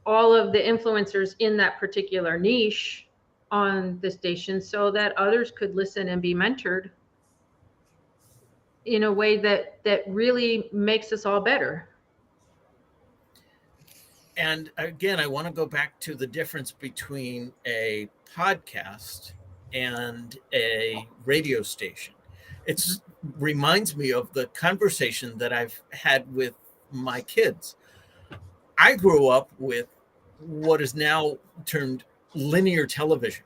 Speaker 5: all of the influencers in that particular niche on the station so that others could listen and be mentored in a way that really makes us all better.
Speaker 2: And again, I want to go back to the difference between a podcast and a radio station. It reminds me of the conversation that I've had with my kids. I grew up with what is now termed linear television.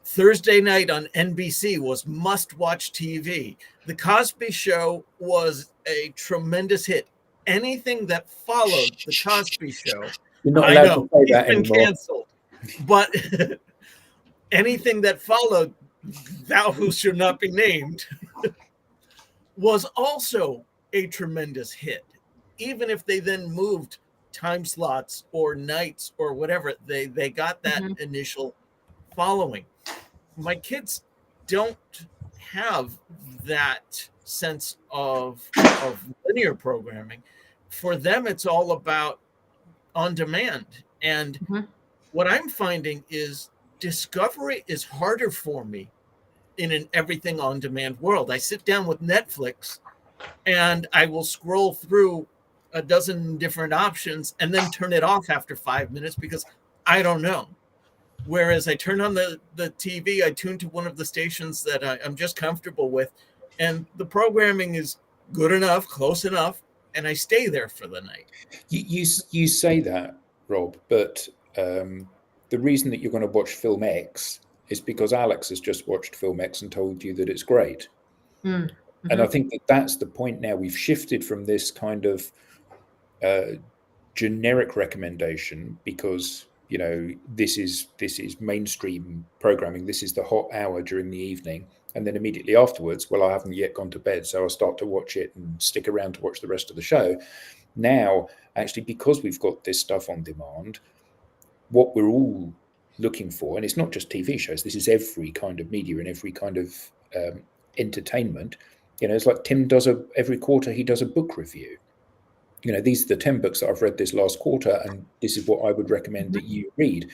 Speaker 2: Thursday night on NBC was must-watch TV. The Cosby Show was a tremendous hit. Anything that followed the Cosby Show,
Speaker 4: you're not allowed to say that
Speaker 2: been
Speaker 4: anymore.
Speaker 2: Canceled. But anything that followed Thou Who Should Not Be Named was also a tremendous hit. Even if they then moved time slots or nights or whatever, they got that initial following. My kids don't have that sense of linear programming. For them, it's all about on demand. And what I'm finding is discovery is harder for me in an everything on demand world. I sit down with Netflix and I will scroll through a dozen different options and then turn it off after 5 minutes because I don't know. Whereas I turn on the TV, I tune to one of the stations that I'm just comfortable with, and the programming is good enough, close enough, and I stay there for the night.
Speaker 4: You say that, Rob, but the reason that you're going to watch Film X is because Alex has just watched Film X and told you that it's great.
Speaker 5: Mm-hmm.
Speaker 4: And I think that that's the point now. We've shifted from this kind of generic recommendation because, you know, this is mainstream programming. This is the hot hour during the evening. And then immediately afterwards, well, I haven't yet gone to bed, so I'll start to watch it and stick around to watch the rest of the show. Now, actually, because we've got this stuff on demand, what we're all looking for, and it's not just TV shows, this is every kind of media and every kind of entertainment. You know, it's like Tim does every quarter he does a book review. You know, these are the 10 books that I've read this last quarter, and this is what I would recommend that you read.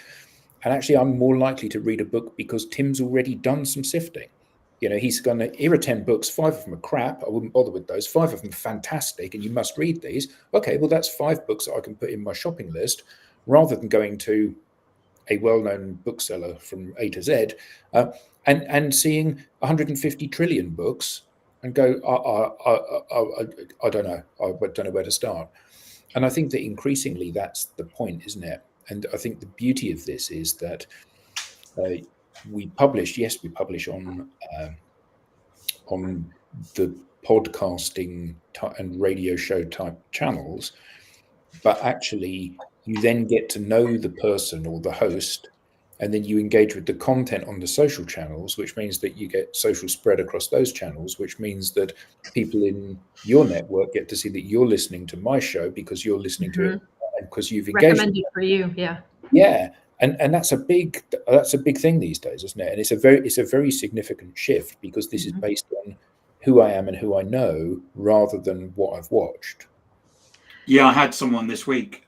Speaker 4: And actually, I'm more likely to read a book because Tim's already done some sifting. You know, he's going to, here are 10 books, 5 of them are crap. I wouldn't bother with those. 5 of them are fantastic, and you must read these. Okay, well, that's 5 books that I can put in my shopping list rather than going to a well-known bookseller from A to Z and seeing 150 trillion books and go, I don't know. I don't know where to start. And I think that increasingly that's the point, isn't it? And I think the beauty of this is that we publish on the podcasting and radio show type channels, but actually you then get to know the person or the host, and then you engage with the content on the social channels, which means that you get social spread across those channels, which means that people in your network get to see that you're listening to my show because you're listening to it because you've engaged.
Speaker 5: Recommended for you, yeah.
Speaker 4: Yeah. And that's a big thing these days, isn't it? And it's a very significant shift because this is based on who I am and who I know rather than what I've watched.
Speaker 3: Yeah, I had someone this week.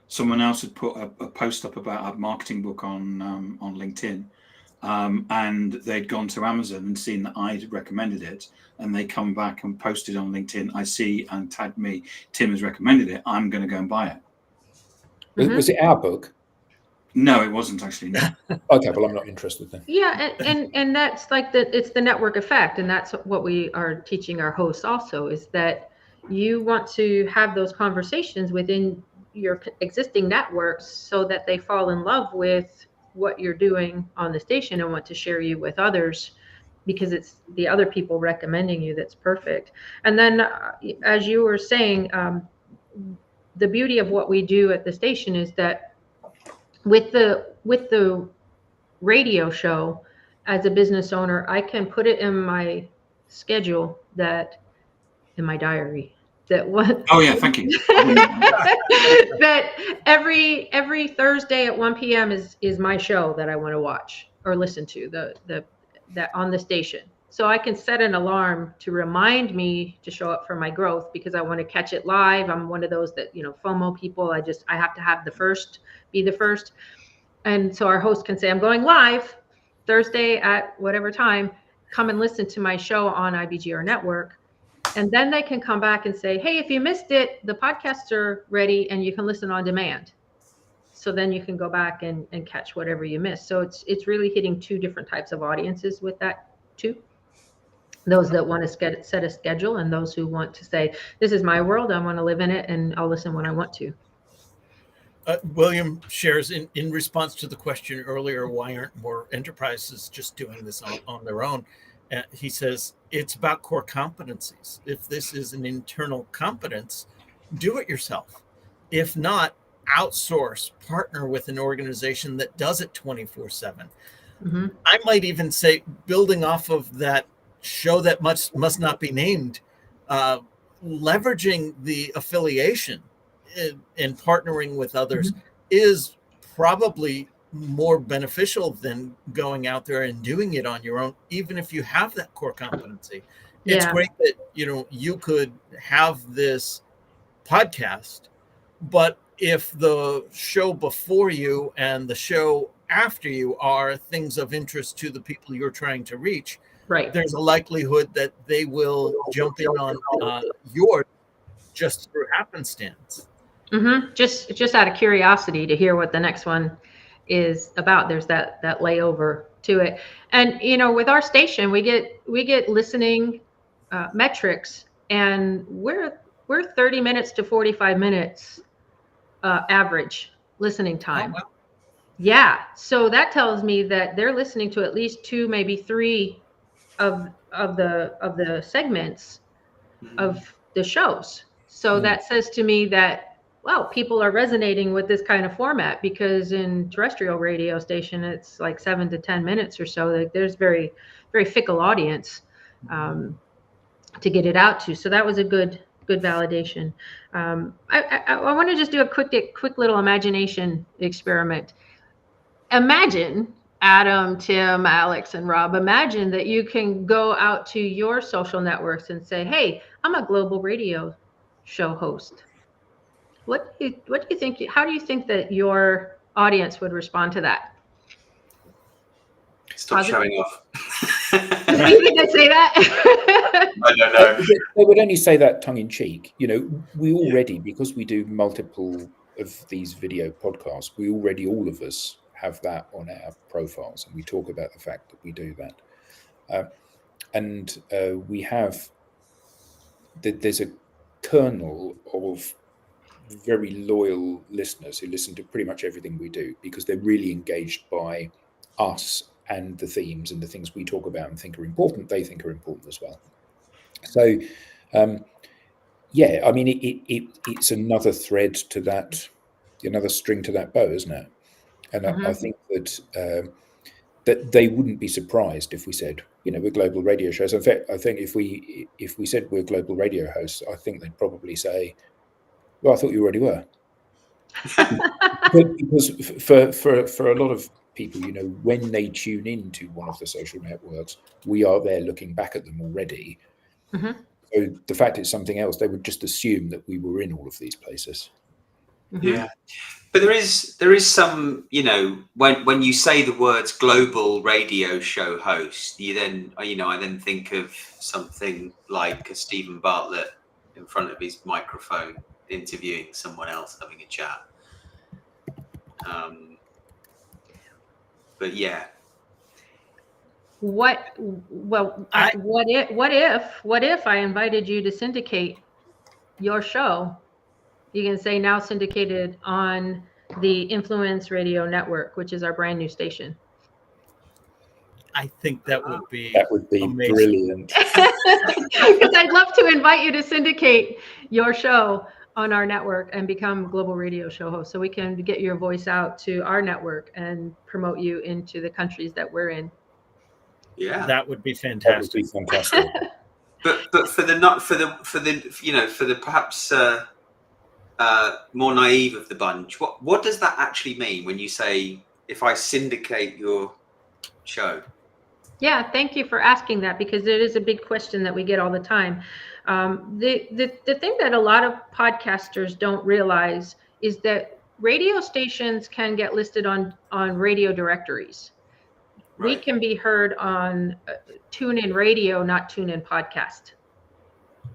Speaker 3: Someone else had put a post up about a marketing book on LinkedIn, and they'd gone to Amazon and seen that I'd recommended it, and they come back and posted on LinkedIn, I see, and tagged me, Tim has recommended it, I'm going to go and buy it.
Speaker 4: Was it our book?
Speaker 3: No, it wasn't actually. No.
Speaker 4: Okay, well, I'm not interested then.
Speaker 5: Yeah, and that's like it's the network effect, and that's what we are teaching our hosts also, is that you want to have those conversations within your existing networks so that they fall in love with what you're doing on the station and want to share you with others, because it's the other people recommending you that's perfect. And then as you were saying, the beauty of what we do at the station is that with the radio show, as a business owner, I can put it in my schedule, that in my diary, that what
Speaker 3: Oh yeah, thank you.
Speaker 5: that every Thursday at 1 p.m. is my show that I want to watch or listen to, that on the station. So I can set an alarm to remind me to show up for my growth because I want to catch it live. I'm one of those that, FOMO people. I have to have be the first. And so our host can say, I'm going live Thursday at whatever time, come and listen to my show on IBGR Network. And then they can come back and say, hey, if you missed it, the podcasts are ready and you can listen on demand. So then you can go back and catch whatever you missed. So it's really hitting 2 different types of audiences with that too. Those that want to set a schedule, and those who want to say, this is my world, I want to live in it, and I'll listen when I want to.
Speaker 2: William shares in response to the question earlier, why aren't more enterprises just doing this on their own? He says, it's about core competencies. If this is an internal competence, do it yourself. If not, outsource, partner with an organization that does it 24/7. I might even say, building off of that show that must not be named, leveraging the affiliation and partnering with others is probably more beneficial than going out there and doing it on your own, even if you have that core competency. It's great that you could have this podcast, but if the show before you and the show after you are things of interest to the people you're trying to reach,
Speaker 5: right,
Speaker 2: there's a likelihood that they will jump in on yours just through happenstance.
Speaker 5: Just out of curiosity to hear what the next one is about. There's that layover to it. And with our station, we get listening metrics, and we're 30 minutes to 45 minutes average listening time.
Speaker 2: Oh, wow.
Speaker 5: Yeah, so that tells me that they're listening to at least 2, maybe 3 of the segments of the shows. So that says to me that, well, people are resonating with this kind of format, because in terrestrial radio station, it's like 7 to 10 minutes or so. Like, there's very, very fickle audience to get it out to. So that was a good validation. I want to just do a quick little imagination experiment. Imagine, Adam, Tim, Alex, and Rob, imagine that you can go out to your social networks and say, hey, I'm a global radio show host. What do you think? How do you think that your audience would respond to that?
Speaker 1: Stop showing off.
Speaker 5: Do you think they'd say that?
Speaker 1: I don't know.
Speaker 4: They would only say that tongue in cheek. We already, because we do multiple of these video podcasts, we already, all of us, have that on our profiles, and we talk about the fact that we do that. And we have, there's a kernel of very loyal listeners who listen to pretty much everything we do, because they're really engaged by us and the themes and the things we talk about and think are important. They think are important as well. So, I mean, it's another thread to that, another string to that bow, isn't it? And I think that that they wouldn't be surprised if we said, we're global radio shows. In fact, I think if we said we're global radio hosts, I think they'd probably say, well, I thought you already were. Because for a lot of people, when they tune into one of the social networks, we are there looking back at them already. So the fact it's something else, they would just assume that we were in all of these places.
Speaker 1: Yeah. But there is some, when you say the words global radio show host, I then think of something like a Stephen Bartlett in front of his microphone interviewing someone else, having a chat. But yeah.
Speaker 5: What if I invited you to syndicate your show? You can say now syndicated on the Influence Radio Network, which is our brand new station.
Speaker 2: I think that would be amazing.
Speaker 4: Brilliant.
Speaker 5: Because I'd love to invite you to syndicate your show on our network and become global radio show host, so we can get your voice out to our network and promote you into the countries that we're in.
Speaker 1: Yeah,
Speaker 2: that would be fantastic.
Speaker 1: But for the perhaps more naive of the bunch, what does that actually mean when you say, if I syndicate your show?
Speaker 5: Yeah, thank you for asking that, because it is a big question that we get all the time. The thing that a lot of podcasters don't realize is that radio stations can get listed on radio directories. Right. We can be heard on TuneIn Radio, not TuneIn Podcast.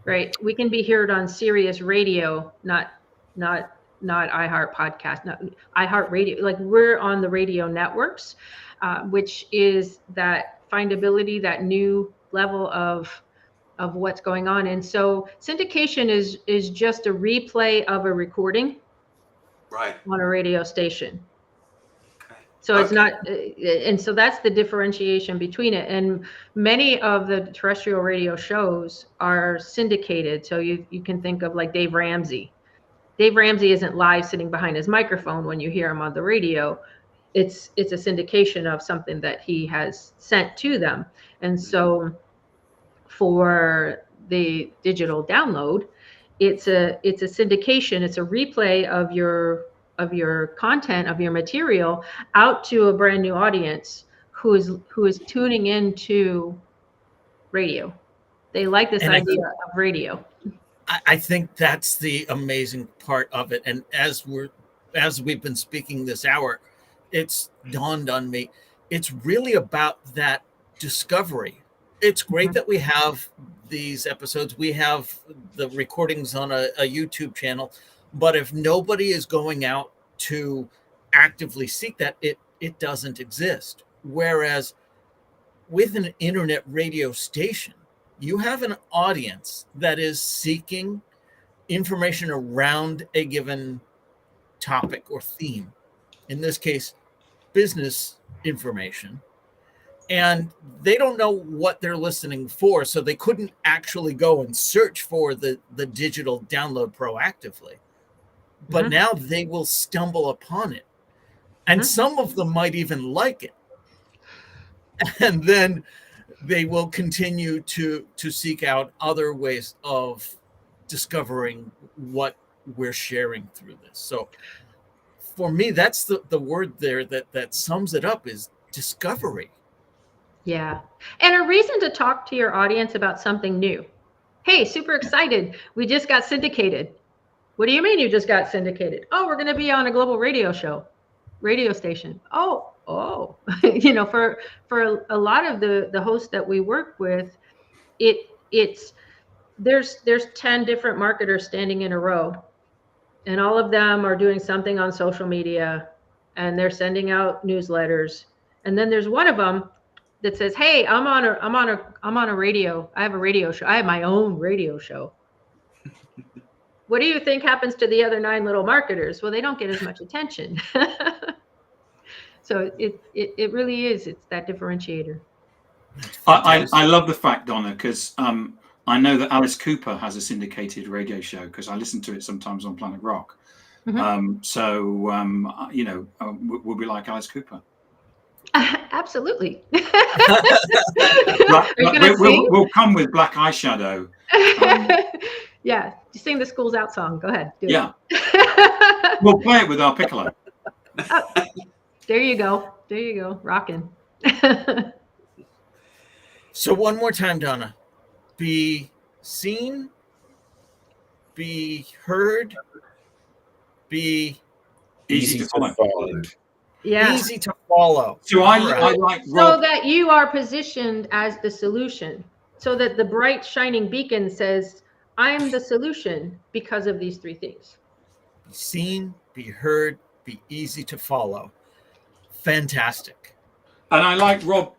Speaker 5: Right? We can be heard on Sirius Radio, not iHeart Podcast, not iHeart Radio. Like, we're on the radio networks, which is that findability, that new level of what's going on. And so syndication is just a replay of a recording, right, on a radio station. Okay. So it's not, and so that's the differentiation between it. And many of the terrestrial radio shows are syndicated. So you can think of like Dave Ramsey. Dave Ramsey isn't live sitting behind his microphone when you hear him on the radio. It's a syndication of something that he has sent to them. And so for the digital download, it's a syndication. It's a replay of your content, of your material, out to a brand new audience who is tuning into radio. They like this idea of radio.
Speaker 2: I think that's the amazing part of it. And as we've been speaking this hour, it's dawned on me, it's really about that discovery. it's great that we have these episodes. We have the recordings on a YouTube channel, but if nobody is going out to actively seek that, it doesn't exist. Whereas with an internet radio station, you have an audience that is seeking information around a given topic or theme. In this case, business information. And they don't know what they're listening for, so they couldn't actually go and search for the digital download proactively. But now they will stumble upon it. And some of them might even like it. And then they will continue to seek out other ways of discovering what we're sharing through this. So for me, that's the word there that sums it up, is discovery.
Speaker 5: Yeah. And a reason to talk to your audience about something new. Hey, super excited. We just got syndicated. What do you mean you just got syndicated? Oh, we're going to be on a global radio station. Oh, you know, for a lot of the hosts that we work with, there's 10 different marketers standing in a row, and all of them are doing something on social media, and they're sending out newsletters. And then there's one of them that says, "Hey, I'm on a radio. I have a radio show. I have my own radio show." What do you think happens to the other 9 little marketers? Well, they don't get as much attention. So it really is. It's that differentiator.
Speaker 3: I love the fact, Donna, because I know that Alice Cooper has a syndicated radio show because I listen to it sometimes on Planet Rock. So you know, we'll be like Alice Cooper.
Speaker 5: Absolutely.
Speaker 3: We'll come with black eyeshadow.
Speaker 5: Yeah, you sing the School's Out song. Go ahead.
Speaker 3: Yeah. We'll play it with our piccolo.
Speaker 5: Oh, there you go. Rocking.
Speaker 2: So one more time, Donna. Be seen, be heard, be
Speaker 3: Easy to follow.
Speaker 5: Yeah.
Speaker 2: Easy to follow.
Speaker 3: So I like Rob.
Speaker 5: So that you are positioned as the solution. So that the bright shining beacon says, I'm the solution because of these 3 things.
Speaker 2: Be seen, be heard, be easy to follow. Fantastic.
Speaker 3: And I like Rob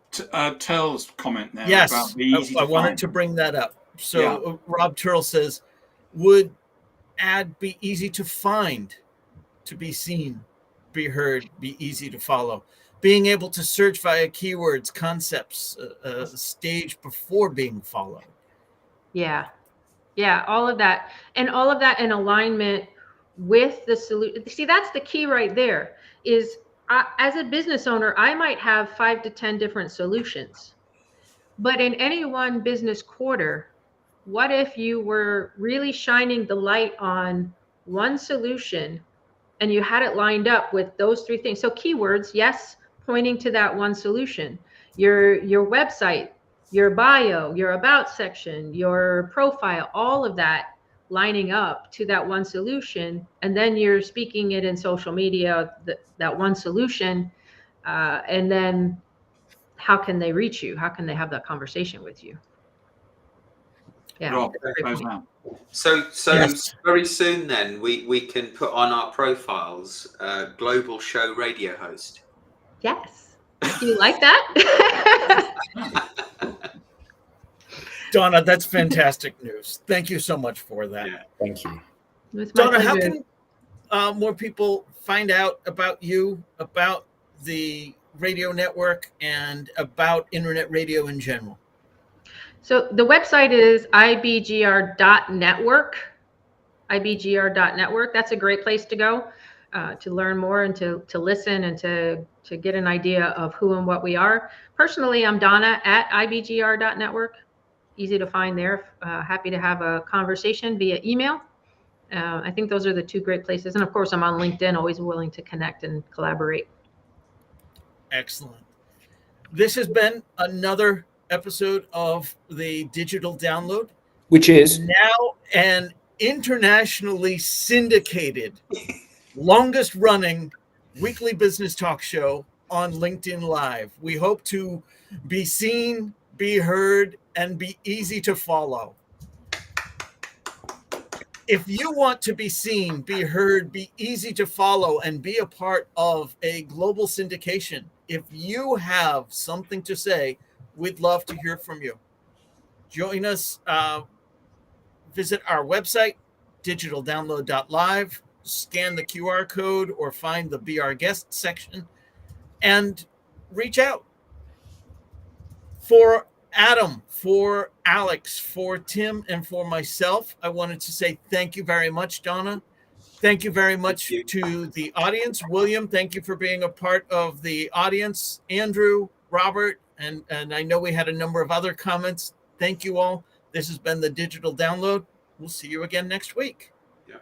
Speaker 3: Turl's comment there.
Speaker 2: Yes,
Speaker 3: about the easy
Speaker 2: I
Speaker 3: to
Speaker 2: wanted
Speaker 3: find.
Speaker 2: to bring that up. So
Speaker 3: Yeah.
Speaker 2: Rob Turl says, would ad be easy to find, to be seen, be heard, be easy to follow? Being able to search via keywords, concepts, stage before being followed.
Speaker 5: Yeah. Yeah, all of that. And all of that in alignment with the solution. See, that's the key right there is as a business owner, I might have 5 to 10 different solutions. But in any one business quarter, what if you were really shining the light on one solution and you had it lined up with those 3 things? So keywords, yes, pointing to that one solution. Your website, your bio, your about section, your profile, all of that lining up to that one solution. And then you're speaking it in social media, that one solution. And then how can they reach you? How can they have that conversation with you? Yeah.
Speaker 3: Rob, close now.
Speaker 1: So
Speaker 2: Yes.
Speaker 1: very soon then we can put on our profiles global show radio host.
Speaker 5: Yes. Do you like that?
Speaker 2: Donna, that's fantastic news. Thank you so much for that.
Speaker 1: Yeah.
Speaker 4: Thank you.
Speaker 5: It's my
Speaker 2: Donna, how
Speaker 5: pleasure.
Speaker 2: can more people find out about you, about the radio network, and about internet radio in general?
Speaker 5: So the website is ibgr.network. ibgr.network. That's a great place to go to learn more and to listen and to get an idea of who and what we are. Personally, I'm Donna at ibgr.network. Easy to find there. Happy to have a conversation via email. I think those are the 2 great places. And of course, I'm on LinkedIn, always willing to connect and collaborate.
Speaker 2: Excellent. This has been another episode of the Digital Download,
Speaker 4: Which is
Speaker 2: now an internationally syndicated, longest running weekly business talk show on LinkedIn Live. We hope to be seen, be heard, and be easy to follow. If you want to be seen, be heard, be easy to follow, and be a part of a global syndication, if you have something to say, we'd love to hear from you. Join us. Visit our website, digitaldownload.live, scan the QR code or find the Be Our Guest section, and reach out. For Adam, for Alex, for Tim, and for myself, I wanted to say thank you very much, Donna. Thank you very much to the audience. William, thank you for being a part of the audience. Andrew, Robert, and I know we had a number of other comments. Thank you all. This has been the Digital Download. We'll see you again next week.